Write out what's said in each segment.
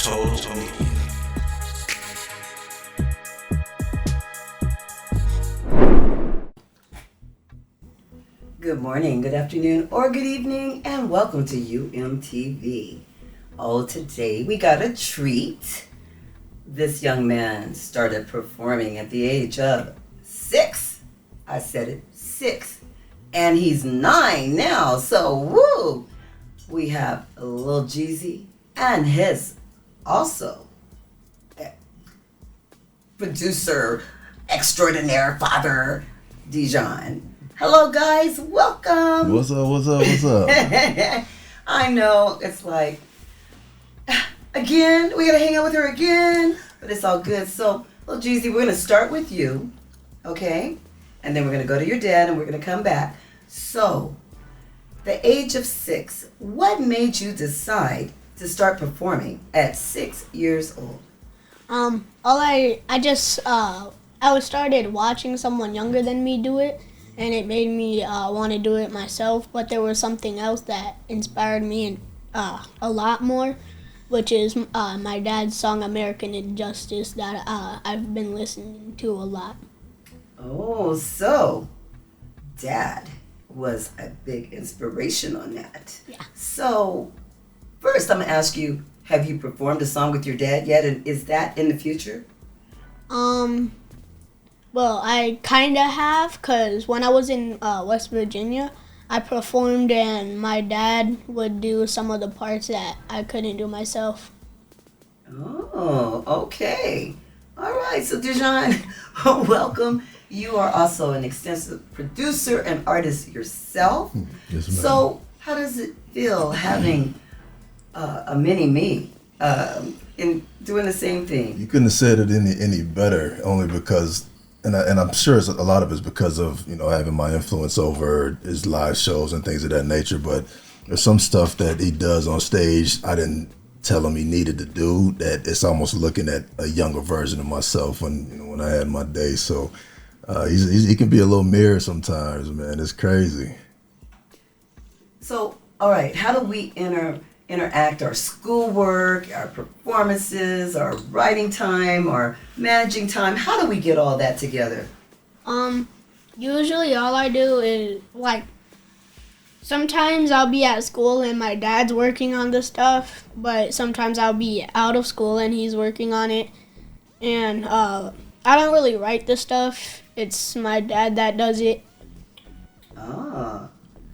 Total Media. Good morning, good afternoon, or good evening, and welcome to UMTV. Oh, today we got a treat. This young man started performing at the age of 6. I said it, 6. And he's 9 now, so woo! We have Lil Jeezy and his also producer extraordinaire father, Djon. Hello guys, welcome. What's up? I know, it's like, again, we gotta hang out with her again, but it's all good. So, Lil Jeezy, we're gonna start with you, okay? And then we're gonna go to your dad and we're gonna come back. So, the age of 6, what made you decide to start performing at 6 years old? I started watching someone younger than me do it, and it made me want to do it myself. But there was something else that inspired me a lot more, which is my dad's song "American Injustice" that I've been listening to a lot. Oh, so Dad was a big inspiration on that. Yeah. So, first I'm gonna ask you, have you performed a song with your dad yet, and is that in the future? Well, I kind of have, because when I was in West Virginia, I performed and my dad would do some of the parts that I couldn't do myself. Oh, okay. All right, so Djon, welcome. You are also an extensive producer and artist yourself. Yes, ma'am. So, how does it feel having a mini me in doing the same thing? You couldn't have said it any better, only because, and I'm sure a lot of it's because of, having my influence over his live shows and things of that nature. But there's some stuff that he does on stage I didn't tell him he needed to do, that it's almost looking at a younger version of myself when I had my day. So he can be a little mirror sometimes, man. It's crazy. So, all right, how do we interact our schoolwork, our performances, our writing time, our managing time? How do we get all that together? Usually all I do is, sometimes I'll be at school and my dad's working on the stuff, but sometimes I'll be out of school and he's working on it. And I don't really write the stuff. It's my dad that does it. Ah.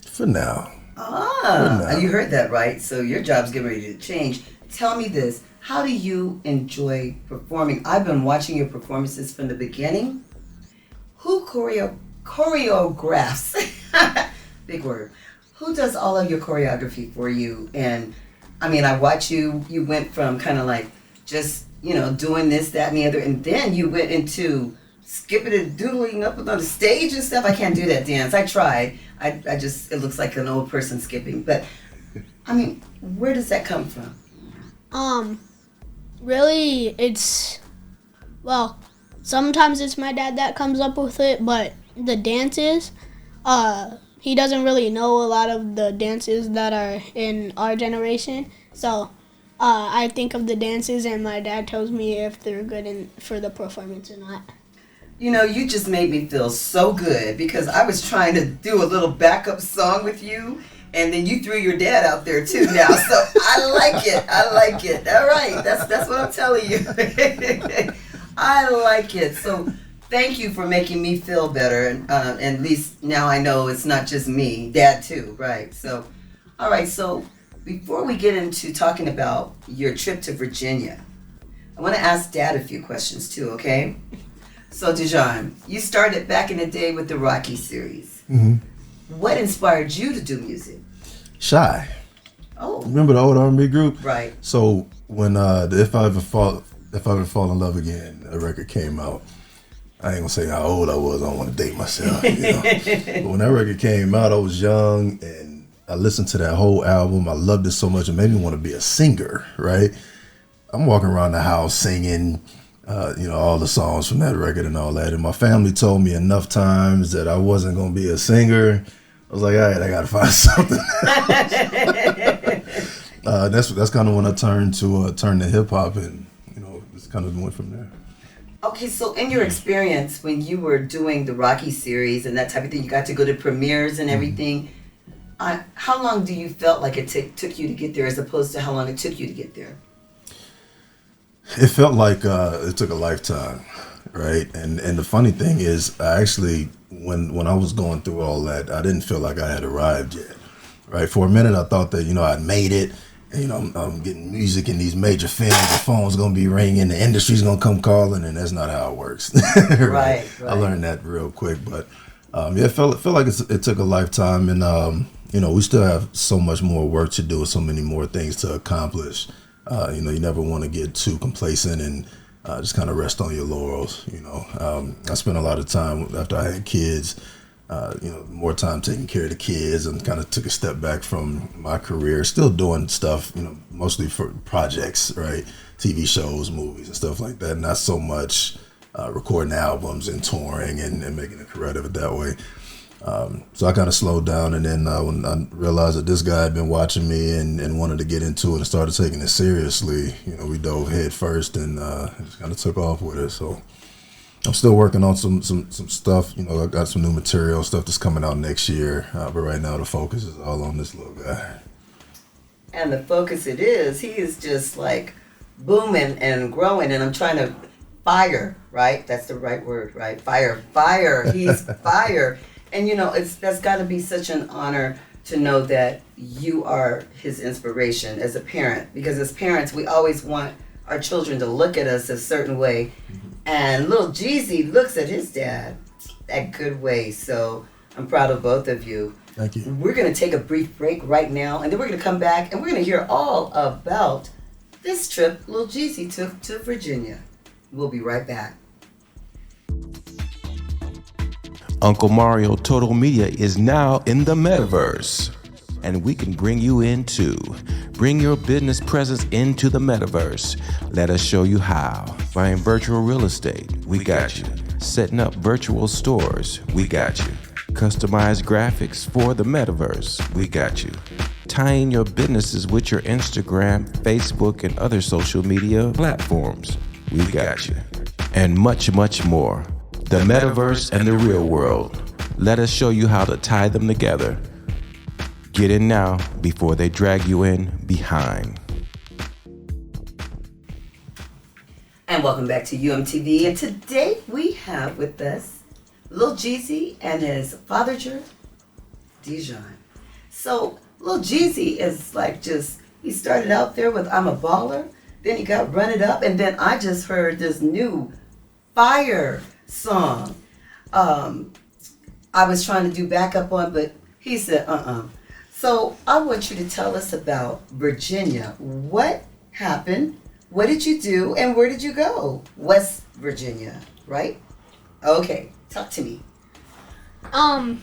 For now. Ah, you heard that right. So your job's getting ready to change. Tell me this, how do you enjoy performing? I've been watching your performances from the beginning. Who choreographs? Big word. Who does all of your choreography for you? And I mean, I watch you went from kind of like just, doing this, that, and the other, and then you went into skipping and doodling up on the stage and stuff. I can't do that dance. I tried. I just, it looks like an old person skipping. But, I mean, where does that come from? Really, sometimes it's my dad that comes up with it, but the dances, he doesn't really know a lot of the dances that are in our generation. So, I think of the dances and my dad tells me if they're good for the performance or not. You just made me feel so good because I was trying to do a little backup song with you, and then you threw your dad out there too now. So I like it. All right, that's what I'm telling you. I like it. So thank you for making me feel better, and at least now I know it's not just me, Dad too, right? So, all right. So before we get into talking about your trip to Virginia, I want to ask Dad a few questions too. Okay. So, Djon, you started back in the day with the Rocky series. Mm-hmm. What inspired you to do music? Shy. Oh. Remember the old R&B group? Right. So when If I Ever Fall in Love Again, a record came out, I ain't gonna say how old I was. I don't want to date myself. But when that record came out, I was young and I listened to that whole album. I loved it so much. It made me want to be a singer. Right. I'm walking around the house singing. All the songs from that record and all that. And my family told me enough times that I wasn't going to be a singer. I was like, all right, I got to find something. That's kind of when I turned to hip hop, and just kind of went from there. Okay, so in your experience when you were doing the Rocky series and that type of thing, you got to go to premieres and everything. How long do you felt like it took you to get there, as opposed to how long it took you to get there? It felt like it took a lifetime, right? And the funny thing is, I actually, when I was going through all that, I didn't feel like I had arrived yet, right? For a minute, I thought that I'd made it. And, I'm getting music in these major films. The phone's gonna be ringing. The industry's gonna come calling, and that's not how it works. Right. I learned that real quick, but it felt like it took a lifetime, and we still have so much more work to do, so many more things to accomplish. You never want to get too complacent and just kind of rest on your laurels. I spent a lot of time after I had kids. More time taking care of the kids, and kind of took a step back from my career. Still doing stuff, mostly for projects, right? TV shows, movies, and stuff like that. Not so much recording albums and touring and making it creative that way. So I kind of slowed down, and then when I realized that this guy had been watching me and wanted to get into it and started taking it seriously, we dove head first and just kind of took off with it. So I'm still working on some stuff. I got some new material, stuff that's coming out next year. But right now the focus is all on this little guy. And the focus he is just like booming and growing, and I'm trying to fire, right? That's the right word, right? Fire. He's fire. And that's got to be such an honor to know that you are his inspiration as a parent, because as parents we always want our children to look at us a certain way. And Lil Jeezy looks at his dad that good way. So I'm proud of both of you. Thank you. We're going to take a brief break right now, and then we're going to come back and we're going to hear all about this trip Lil Jeezy took to Virginia. We'll be right back. Uncle Mario Total Media is now in the metaverse, and we can bring you in too. Bring your business presence into the metaverse. Let us show you how. Buying virtual real estate, we got you. Setting up virtual stores, we got you. Customized graphics for the metaverse, we got you. Tying your businesses with your Instagram, Facebook, and other social media platforms, we got you. And much, much more. The metaverse and the real world. Let us show you how to tie them together. Get in now before they drag you in behind. And welcome back to UMTV. And today we have with us Lil Jeezy and his father, Djon. So Lil Jeezy is he started out there with I'm a Baller, then he got Run It Up, and then I just heard this new Fire song. I was trying to do backup on, but he said, So I want you to tell us about Virginia. What happened? What did you do? And where did you go? West Virginia, right? Okay, talk to me. On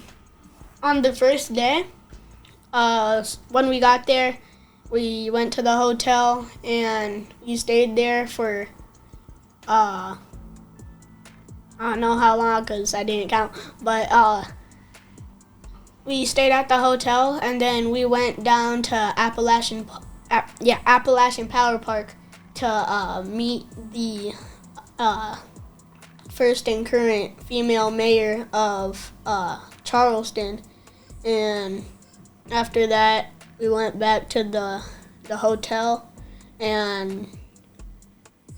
the first day, when we got there, we went to the hotel and we stayed there for, I don't know how long because I didn't count, but we stayed at the hotel, and then we went down to Appalachian Power Park to meet the first and current female mayor of Charleston. And after that, we went back to the hotel, and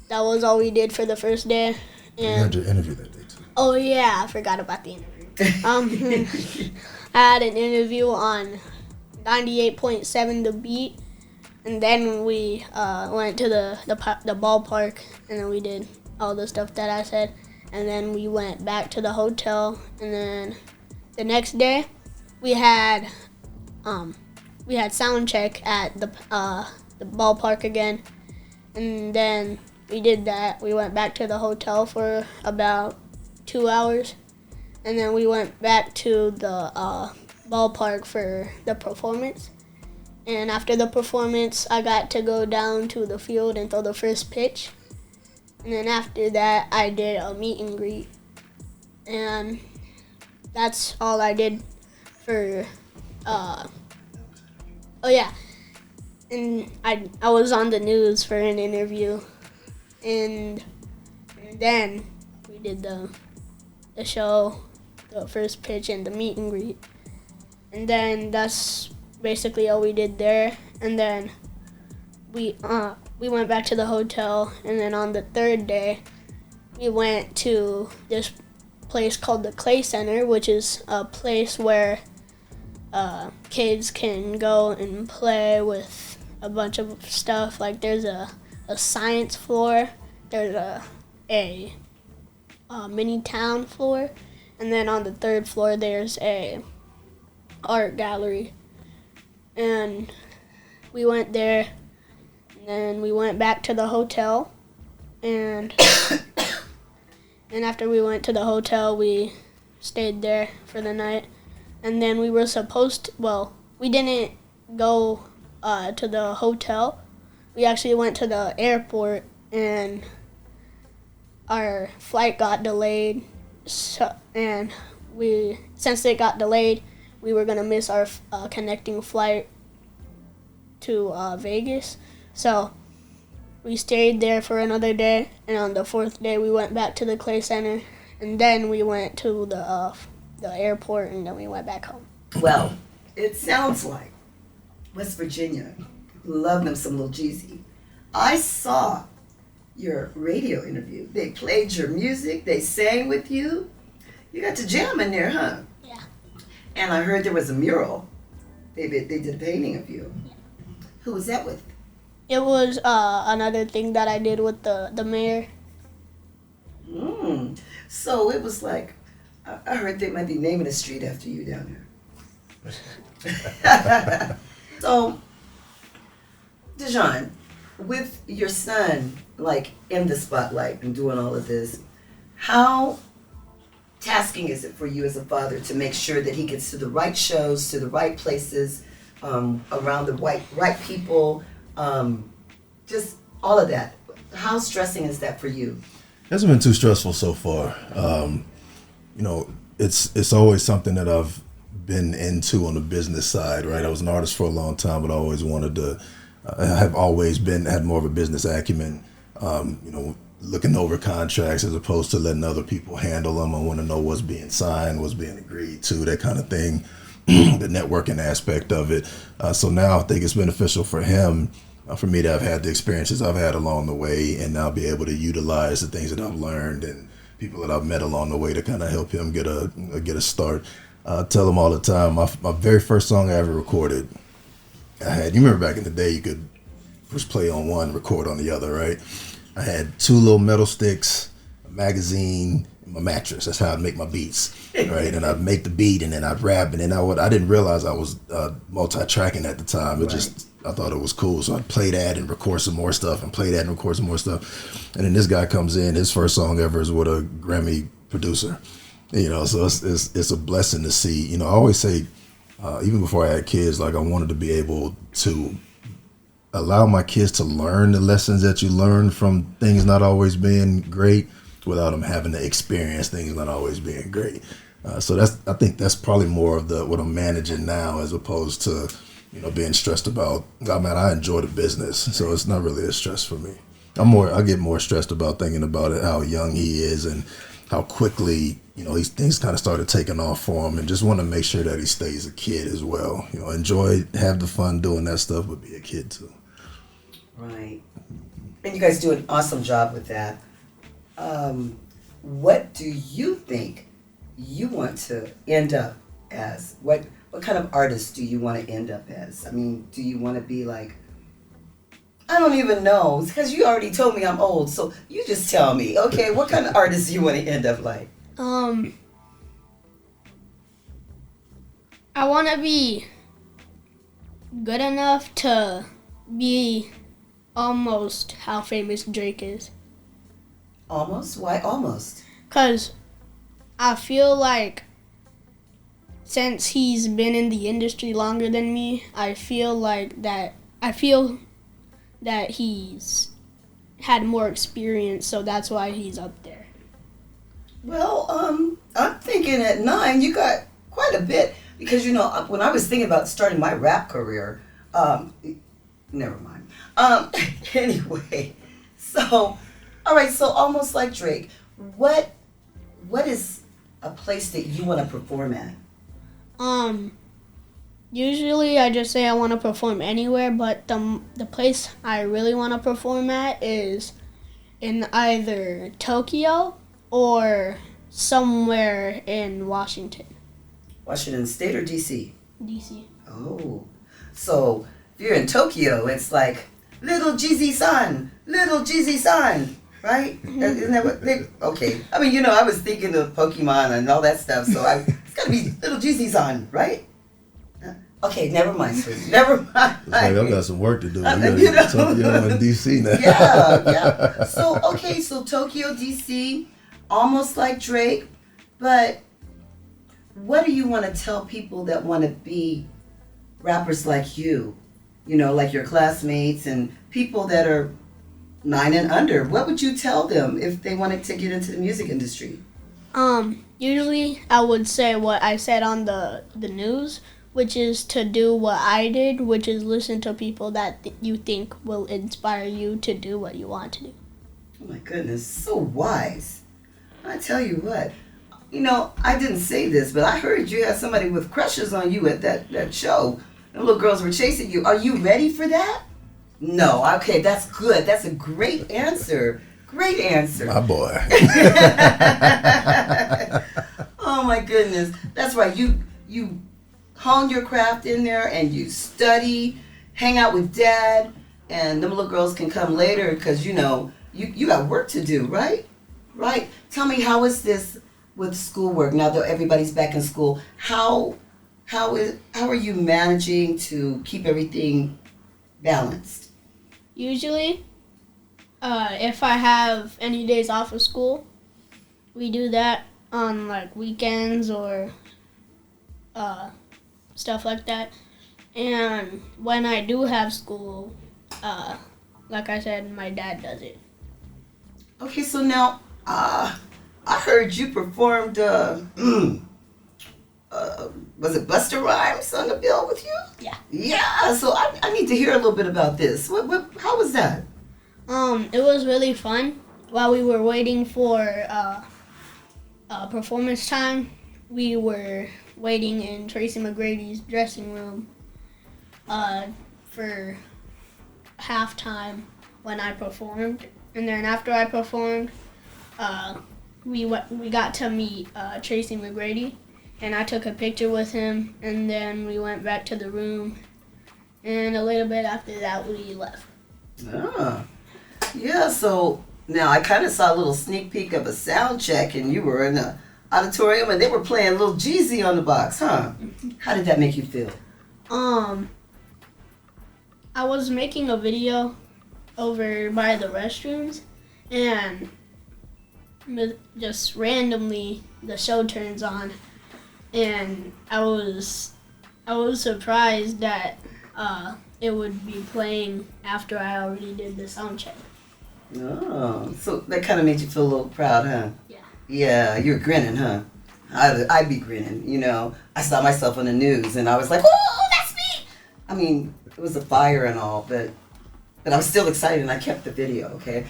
that was all we did for the first day. And you had your interview that day too. Oh yeah, I forgot about the interview. I had an interview on 98.7 The Beat, and then we went to the ballpark, and then we did all the stuff that I said, and then we went back to the hotel, and then the next day we had sound check at the ballpark again, and then we did that. We went back to the hotel for about 2 hours, and then we went back to the ballpark for the performance. And after the performance, I got to go down to the field and throw the first pitch. And then after that, I did a meet and greet. And that's all I did for, and I was on the news for an interview, and then we did the show, the first pitch, and the meet and greet, and then that's basically all we did there. And then we went back to the hotel, and then on the third day, we went to this place called the Clay Center, which is a place where kids can go and play with a bunch of stuff. Like there's a science floor, there's a mini town floor, and then on the third floor there's a art gallery. And we went there, and then we went back to the hotel, and and after we went to the hotel, we stayed there for the night. And then we were supposed to, well, we didn't go to the hotel. We actually went to the airport, and our flight got delayed. So, and since it got delayed, we were gonna miss our connecting flight to Vegas. So we stayed there for another day, and on the fourth day we went back to the Clay Center, and then we went to the airport, and then we went back home. Well, it sounds like West Virginia. Love them some Lil Jeezy. I saw your radio interview. They played your music. They sang with you. You got to jam in there, huh? Yeah. And I heard there was a mural. They did a painting of you. Yeah. Who was that with? It was another thing that I did with the mayor. So it was like, I heard they might be naming a street after you down there. So, Djon, with your son, like, in the spotlight and doing all of this, how tasking is it for you as a father to make sure that he gets to the right shows, to the right places, around the right people, just all of that? How stressing is that for you? It hasn't been too stressful so far. It's always something that I've been into on the business side, right? I was an artist for a long time, but I always wanted to, had more of a business acumen, looking over contracts as opposed to letting other people handle them. I want to know what's being signed, what's being agreed to, that kind of thing, the networking aspect of it. So now I think it's beneficial for him, for me to have had the experiences I've had along the way, and now be able to utilize the things that I've learned and people that I've met along the way to kind of help him get a start. I tell him all the time, my very first song I ever recorded, you remember back in the day, you could push play on one, record on the other, right? I had 2 little metal sticks, a magazine, and my mattress. That's how I'd make my beats, right? And I'd make the beat, and then I'd rap, and then I didn't realize I was multi-tracking at the time. I thought it was cool, so I'd play that and record some more stuff, and play that and record some more stuff. And then this guy comes in, his first song ever is with a Grammy producer. So it's a blessing to see. I always say, even before I had kids, like I wanted to be able to allow my kids to learn the lessons that you learn from things not always being great, without them having to experience things not always being great. So I think that's probably more of what I'm managing now, as opposed to being stressed about. I enjoy the business, so it's not really a stress for me. I get more stressed about thinking about it, how young he is and how quickly these things kind of started taking off for him, and just want to make sure that he stays a kid as well. Enjoy, have the fun doing that stuff, but be a kid too. Right. And you guys do an awesome job with that. What do you think you want to end up as? What kind of artist do you want to end up as? I mean, do you want to be like, I don't even know, because you already told me I'm old, so you just tell me, okay, what kind of artist do you want to end up like? I want to be good enough to be almost how famous Drake is. Almost? Why almost? Because I feel like since he's been in the industry longer than me, I feel that he's had more experience, so that's why he's up there. Well, I'm thinking at 9, you got quite a bit, because when I was thinking about starting my rap career, Never mind. Anyway, so, all right, so almost like Drake, what is a place that you want to perform at? Usually I just say I want to perform anywhere, but the place I really want to perform at is in either Tokyo or somewhere in Washington, Washington State or DC? D.C. Oh, so if you're in Tokyo, it's like Little Jeezy-san, right? Isn't that what they, okay. I mean, I was thinking of Pokemon and all that stuff, so it's got to be Little Jeezy-san, right? Okay, never mind, sweetie. Never mind. It's like I've got some work to do. You know. Tokyo and DC now. Yeah. So, okay, so Tokyo, DC, almost like Drake, but what do you want to tell people that want to be rappers like you? Like your classmates and people that are 9 and under. What would you tell them if they wanted to get into the music industry? Usually I would say what I said on the news, which is to do what I did, which is listen to people that you think will inspire you to do what you want to do. Oh my goodness, so wise. I tell you what, I didn't say this, but I heard you had somebody with crushes on you at that show. The little girls were chasing you. Are you ready for that? No, okay, that's good. That's a great answer. Great answer. My boy. Oh my goodness. That's right. You hone your craft in there and you study, hang out with dad, and them little girls can come later because you got work to do, right? Right. Tell me, how is this with schoolwork now that everybody's back in school? How are you managing to keep everything balanced? Usually, if I have any days off of school, we do that on like weekends or stuff like that. And when I do have school, like I said, my dad does it. Okay, so now I heard you performed. Was it Busta Rhymes on the bill with you? Yeah. Yeah. So I need to hear a little bit about this. How was that? It was really fun. While we were waiting for performance time, we were waiting in Tracy McGrady's dressing room for halftime when I performed, and then after I performed, we got to meet Tracy McGrady, and I took a picture with him, and then we went back to the room, and a little bit after that we left. Ah, yeah. So now I kind of saw a little sneak peek of a sound check, and you were in the auditorium, and they were playing Lil Jeezy on the box, huh? How did that make you feel? I was making a video over by the restrooms, and just randomly the show turns on, and I was surprised that it would be playing after I already did the sound check. Oh, so that kind of made you feel a little proud, huh? Yeah. Yeah, you're grinning, huh? I'd be grinning, I saw myself on the news, and I was like, oh, that's me! I mean, it was a fire and all, but I was still excited, and I kept the video, okay?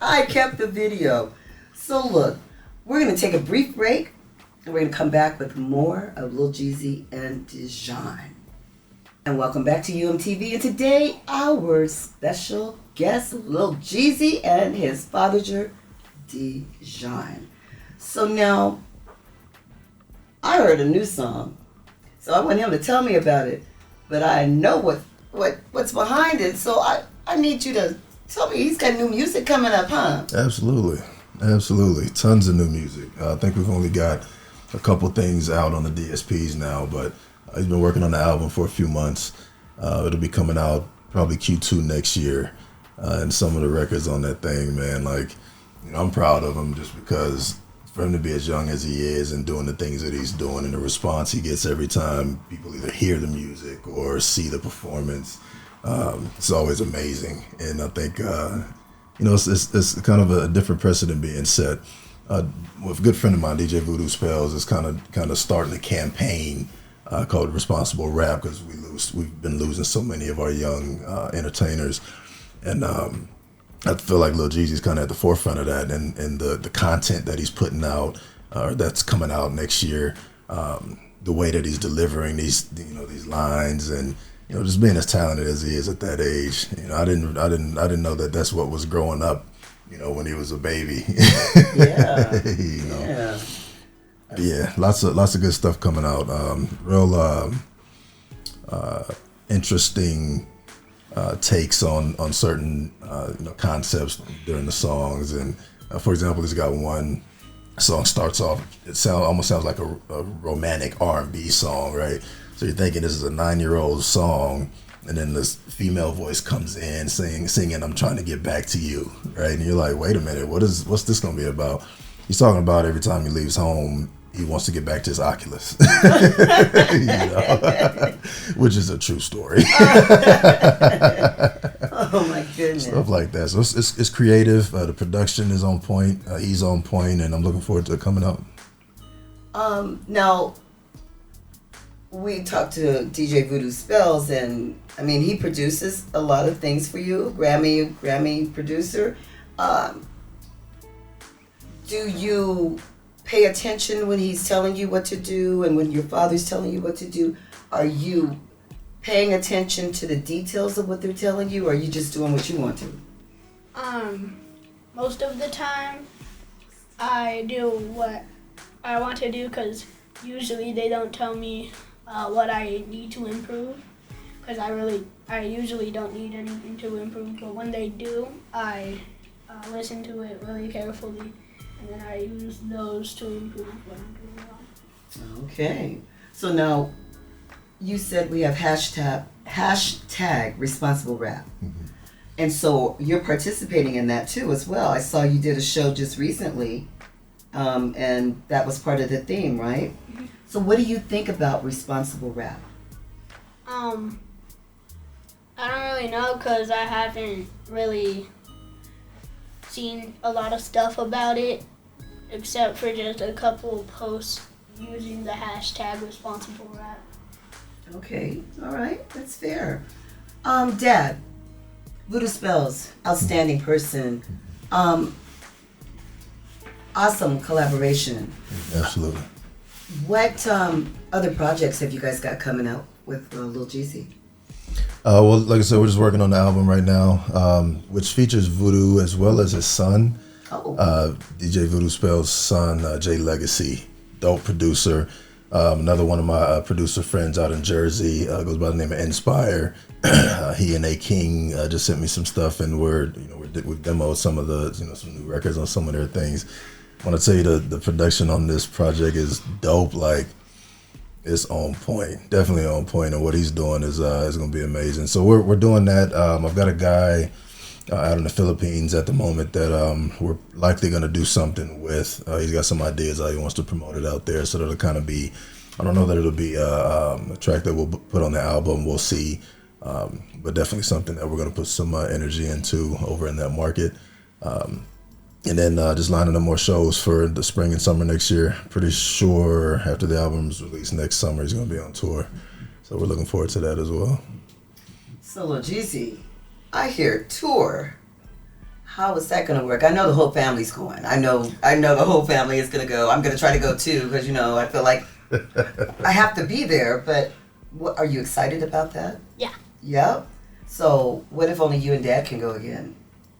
I kept the video. So look, we're going to take a brief break, and we're going to come back with more of Lil Jeezy and Djon. And welcome back to UMTV, and today our special guest, Lil Jeezy and his father, Djon. So now, I heard a new song, so I want him to tell me about it, but I know what's behind it, so I need you to tell me. He's got new music coming up, huh? Absolutely. Tons of new music. I think we've only got a couple things out on the DSPs now, but he's been working on the album for a few months. It'll be coming out probably Q2 next year. And some of the records on that thing, man, I'm proud of him just because for him to be as young as he is and doing the things that he's doing and the response he gets every time people either hear the music or see the performance, it's always amazing. And I think, it's kind of a different precedent being set. With a good friend of mine, DJ Voodoo Spells, is kind of starting a campaign called Responsible Rap, because we've been losing so many of our young entertainers, and I feel like Lil Jeezy's kind of at the forefront of that, and the content that he's putting out, or that's coming out next year, the way that he's delivering these lines, and just being as talented as he is at that age. I didn't know that that's what was growing up, when he was a baby. Yeah. Yeah. Yeah, lots of good stuff coming out. Real interesting takes on certain concepts during the songs. And for example, he's got one song starts off. It almost sounds like a romantic R&B song, right? So you're thinking this is a 9-year-old song, and then this female voice comes in singing "I'm trying to get back to you," right? And you're like, wait a minute, what's this gonna be about? He's talking about every time he leaves home, he wants to get back to his Oculus, which is a true story. Oh my goodness. Stuff like that. So it's creative. The production is on point. He's on point, and I'm looking forward to it coming out. Now, we talked to DJ Voodoo Spells, and I mean, he produces a lot of things for you. Grammy producer. Do you pay attention when he's telling you what to do, and when your father's telling you what to do? Are you paying attention to the details of what they're telling you, or are you just doing what you want to? Most of the time, I do what I want to do, because usually they don't tell me what I need to improve, because I usually don't need anything to improve. But when they do, I listen to it really carefully, and then I use those to improve what I'm doing wrong. Okay. So now, you said we have hashtag responsible rap. Mm-hmm. And so you're participating in that too as well. I saw you did a show just recently, and that was part of the theme, right? Mm-hmm. So what do you think about responsible rap? I don't really know, because I haven't really seen a lot of stuff about it, except for just a couple posts using the hashtag responsible rap. Okay, all right, that's fair. Dad, Voodoo Spells, outstanding person. Awesome collaboration. Absolutely. What other projects have you guys got coming out with Lil Jeezy? Well, like I said, we're just working on the album right now, which features Voodoo as well as his son, DJ Voodoo Spell's son, Jay Legacy, dope producer. Another one of my producer friends out in Jersey goes by the name of Inspire. He and A King just sent me some stuff, and we've demoed some of the some new records on some of their things. I want to tell you the production on this project is dope. Like, it's on point, definitely on point, and what he's doing is going to be amazing. So we're doing that. I've got a guy out in the Philippines at the moment that we're likely going to do something with. He's got some ideas how he wants to promote it out there, so that'll kind of be, I don't know that it'll be a track that we'll put on the album, we'll see, but definitely something that we're going to put some energy into over in that market. And then just lining up more shows for the spring and summer next year. Pretty sure after the album's released next summer, he's going to be on tour. So we're looking forward to that as well. So Lil Jeezy, I hear tour. How is that going to work? I know the whole family's going. I know the whole family is going to go. I'm going to try to go too, because I feel like I have to be there. But are you excited about that? Yeah. Yep. So what if only you and Dad can go again?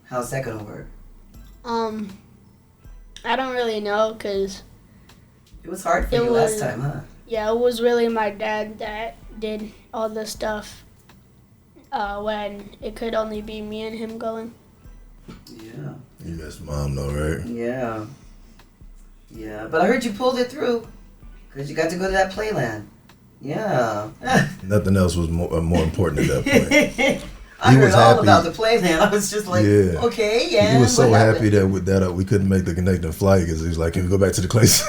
How's that going to work? I don't really know, because It was hard for you last time, huh? Yeah, it was really my dad that did all the stuff when it could only be me and him going. Yeah. You missed Mom though, right? Yeah. Yeah, but I heard you pulled it through, because you got to go to that playland. Yeah. Nothing else was more important at that point. I He heard was all happy. about the playland. I was just like, Yeah. okay, yeah. He was so what happy happened? that we couldn't make the connecting flight, because he was like, "Can we go back to the place?"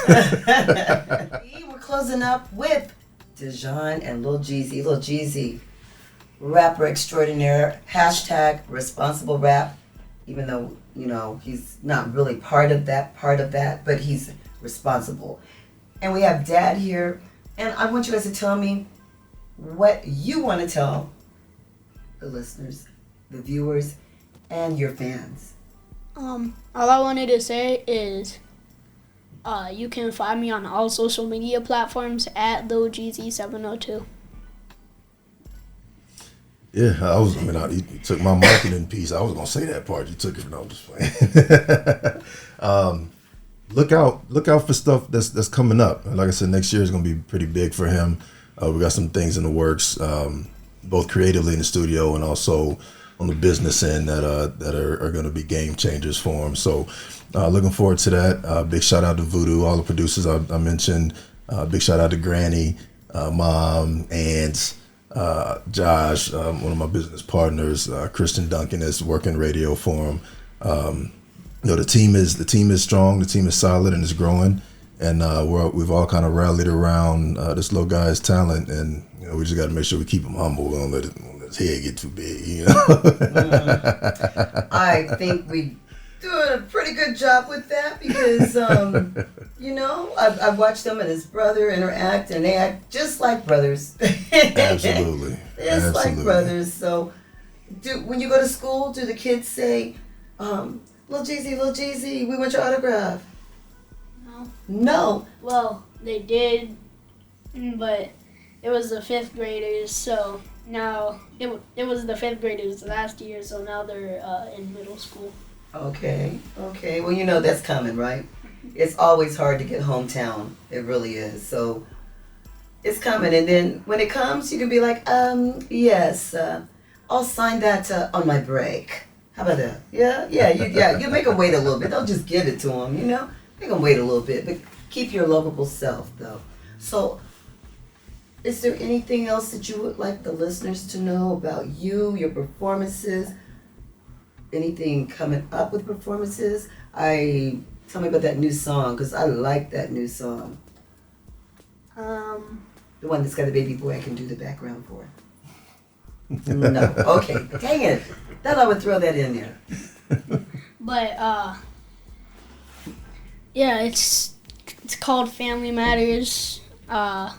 We're closing up with Djon and Lil Jeezy. Lil Jeezy, rapper extraordinaire, hashtag responsible rap, even though, he's not really part of that, but he's responsible. And we have Dad here, And I want you guys to tell me what you want to tell the listeners, the viewers, and your fans. All I wanted to say is you can find me on all social media platforms at Lil Jeezy 702. Yeah, you took my marketing piece. I was gonna say that part. You took it, and I was just playing. Look out for stuff that's coming up. Like I said, next year is gonna be pretty big for him. We got some things in the works, both creatively in the studio and also on the business end that are going to be game changers for him. So looking forward to that. Big shout out to Voodoo, all the producers I mentioned. Big shout out to Granny, Mom, Aunts, Josh, one of my business partners, Christian Duncan is working radio for him. The team is strong, the team is solid, and it's growing. And we've all kind of rallied around this little guy's talent, and we just got to make sure we keep him humble. We don't let his head get too big, I think we doing a pretty good job with that because, I've watched him and his brother interact, and they act just like brothers. Absolutely. Like brothers. So, when you go to school, do the kids say, Lil Jeezy, we want your autograph? No. Well, they did, but it was the fifth graders, so now it was the fifth graders last year, so now they're in middle school. Okay. Well, that's coming, right? It's always hard to get hometown. It really is. So it's coming, and then when it comes, you can be like, yes, I'll sign that on my break. How about that? Yeah. You make them wait a little bit. Don't just give it to them, Make them wait a little bit, but keep your lovable self, though. So, is there anything else that you would like the listeners to know about you, your performances? Anything coming up with performances? Tell me about that new song, because I like that new song. The one that's got a baby boy I can do the background for. No. Okay. Dang it. Thought I would throw that in there. But, yeah, it's called Family Matters, and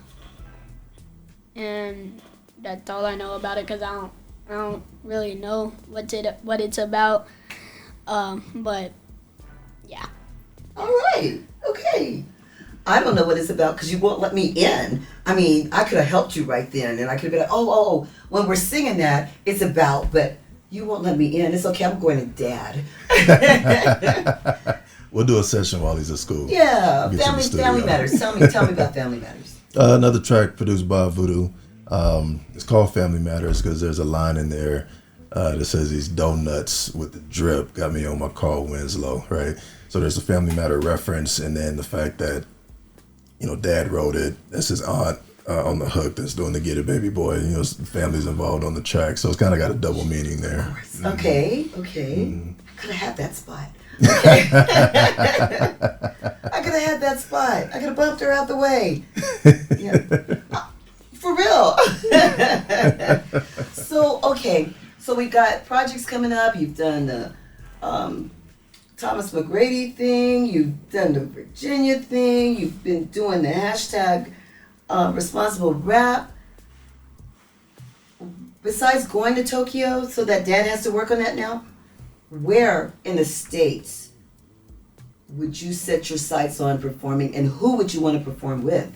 that's all I know about it because I don't really know what it's about, but yeah. All right, okay. I don't know what it's about because you won't let me in. I mean, I could have helped you right then, and I could have been like, oh, when we're singing that, it's about, but you won't let me in. It's okay, I'm going to Dad. We'll do a session while he's at school. Yeah, Family Matters. Tell me about Family Matters. Another track produced by Voodoo. It's called Family Matters because there's a line in there that says these donuts with the drip got me on my Carl Winslow, right? So there's a Family Matter reference, and then the fact that, Dad wrote it. That's his aunt on the hook that's doing the Get It Baby Boy. Family's involved on the track, so it's kind of got a double meaning there. Mm-hmm. Okay. Mm-hmm. I could have had that spot. Okay. I could have had that spot. I could have bumped her out the way. Yeah. For real. So we got projects coming up. You've done the Thomas McGrady thing. You've done the Virginia thing. You've been doing the hashtag responsible rap. Besides going to Tokyo, so that Dad has to work on that now, where in the States would you set your sights on performing, and who would you want to perform with?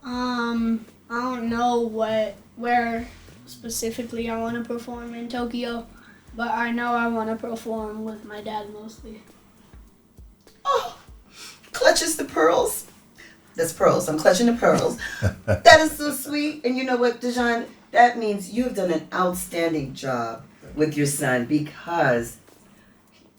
I don't know where specifically I want to perform in Tokyo, but I know I want to perform with my dad mostly. Oh, clutches the pearls. That's pearls. I'm clutching the pearls. That is so sweet. And you know what, Djon? That means you've done an outstanding job with your son, because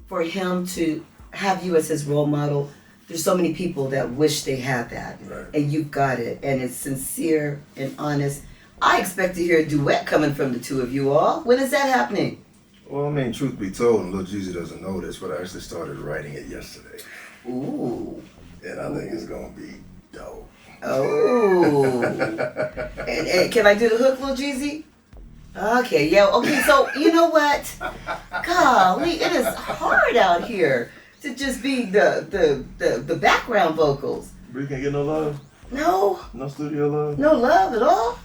for him to have you as his role model, there's so many people that wish they had that. Right. And you've got it. And it's sincere and honest. I expect to hear a duet coming from the two of you all. When is that happening? Well, truth be told, and Lil Jeezy doesn't know this, but I actually started writing it yesterday. Ooh. And I think it's going to be dope. Oh. and can I do the hook, Lil Jeezy? Okay, yeah, okay, so you know what? Golly, it is hard out here to just be the background vocals. Bree can't get no love? No, No studio love. no love at all.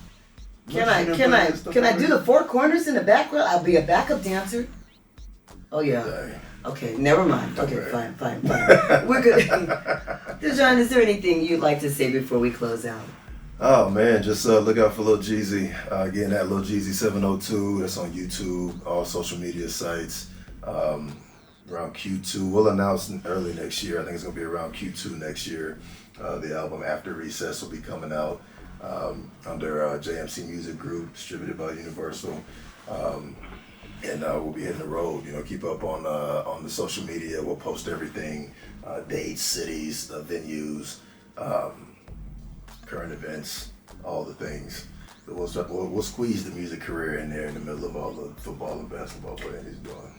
No, Can she I didn't can play I this stuff can I do already? the four corners in the background? I'll be a backup dancer. Oh yeah. Dang. Okay, never mind. Okay, Okay. fine. We're good. Djon, is there anything you'd like to say before we close out? Oh man, just look out for Lil Jeezy. Again, at Lil Jeezy 702. That's on YouTube, all social media sites. Around Q2, we'll announce early next year. I think it's gonna be around Q2 next year. The album After Recess will be coming out under JMC Music Group, distributed by Universal. And we'll be hitting the road. Keep up on the social media. We'll post everything, dates, cities, venues, current events, all the things. So we'll squeeze the music career in there in the middle of all the football and basketball playing he's doing.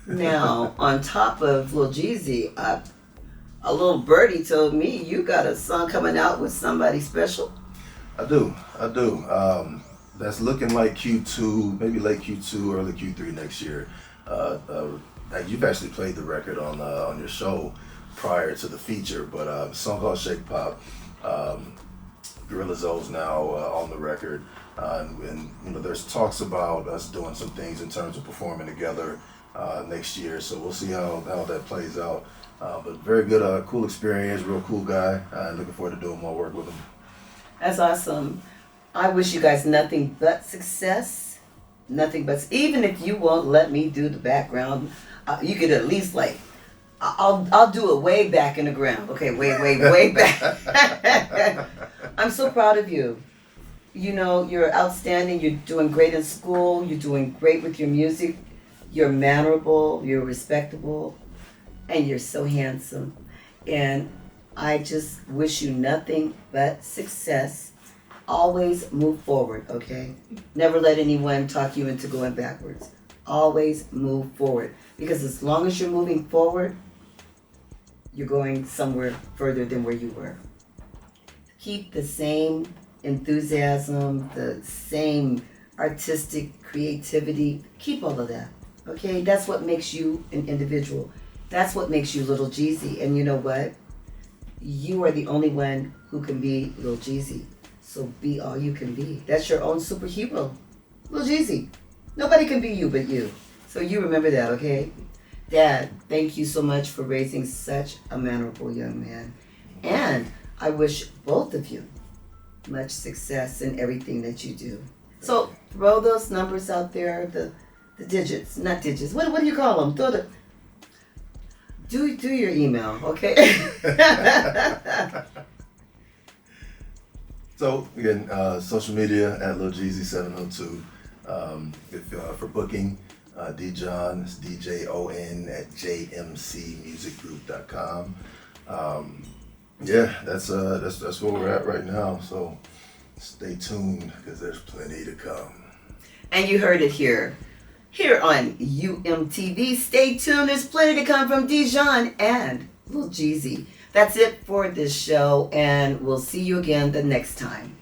Now, on top of Lil Jeezy, a little birdie told me you got a song coming out with somebody special. I do. That's looking like Q2, maybe late Q2, early Q3 next year. You've actually played the record on your show prior to the feature, but a song called Shake Pop. Gorilla Zoe's now on the record, and there's talks about us doing some things in terms of performing together next year. So we'll see how that plays out. But very good, cool experience, real cool guy. Looking forward to doing more work with him. That's awesome. I wish you guys nothing but success. Nothing but, even if you won't let me do the background, you could at least I'll do it way back in the ground. Okay, way back. I'm so proud of you. You're outstanding. You're doing great in school. You're doing great with your music. You're mannerable. You're respectable. And you're so handsome. And I just wish you nothing but success. Always move forward, okay? Never let anyone talk you into going backwards. Always move forward. Because as long as you're moving forward, you're going somewhere further than where you were. Keep the same enthusiasm, the same artistic creativity. Keep all of that, okay? That's what makes you an individual. That's what makes you Lil Jeezy. And you know what? You are the only one who can be Lil Jeezy. So be all you can be. That's your own superhero. Lil Jeezy. Nobody can be you but you. So you remember that, okay? Dad, thank you so much for raising such a mannerable young man. And I wish both of you much success in everything that you do. So throw those numbers out there, the digits, not digits. What do you call them? Throw the... Do your email, okay? So again, social media at Lil Jeezy 702. For booking, Djon, it's DJON at jmcmusicgroup.com. That's where we're at right now. So stay tuned because there's plenty to come. And you heard it here on UMTV. Stay tuned. There's plenty to come from Djon and Lil Jeezy. That's it for this show, and we'll see you again the next time.